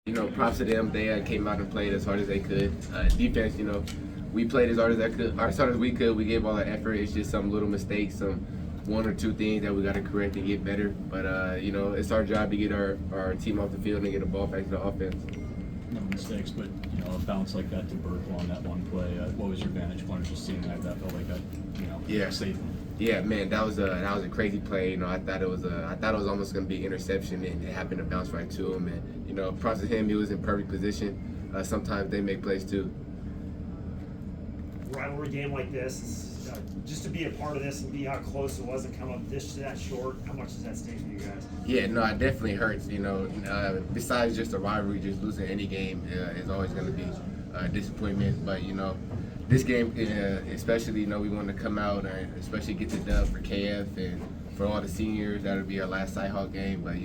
Props to them. They came out and played as hard as they could. Defense, we played as hard as we could. We gave all the effort. It's just some little mistakes, some one or two things that we got to correct and get better. But it's our job to get our team off the field and get the ball back to the offense. No mistakes, but a bounce like that to Burkle on that one play. What was your vantage point of just seeing that? That felt like that, saved him. Yeah, man, that was a crazy play. I thought it was almost gonna be interception, and it happened to bounce right to him. And props to him. He was in perfect position. Sometimes they make plays too. Rivalry game like this, just to be a part of this and be how close it was and come up that short. How much does that stay for you guys? Yeah, no, it definitely hurts. Besides just a rivalry, just losing any game is always going to be a disappointment. But this game, especially, we want to come out and especially get the dub for KF and for all the seniors. That'll be our last Cyhawk game. But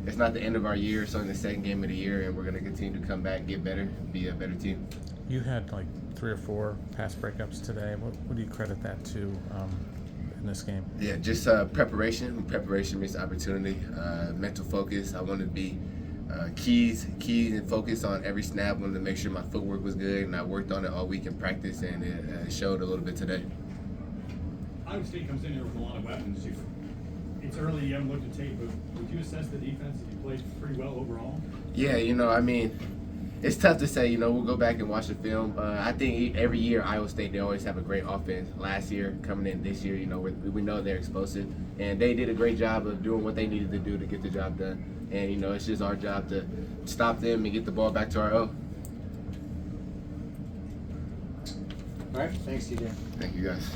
it's not the end of our year. It's only the second game of the year, and we're going to continue to come back, get better, be a better team. You had like 3 or 4 pass breakups today. What do you credit that to in this game? Yeah, just preparation. Preparation means opportunity. Mental focus. I wanted to be keys and focus on every snap. Wanted to make sure my footwork was good, and I worked on it all week in practice, and it showed a little bit today. Iowa State comes in here with a lot of weapons. It's early, you haven't looked at tape, but would you assess the defense that you played pretty well overall? Yeah, it's tough to say. We'll go back and watch the film. I think every year Iowa State, they always have a great offense. Last year, coming in this year, we know they're explosive, and they did a great job of doing what they needed to do to get the job done. And it's just our job to stop them and get the ball back to our O. All right, thanks, TJ. Thank you, guys.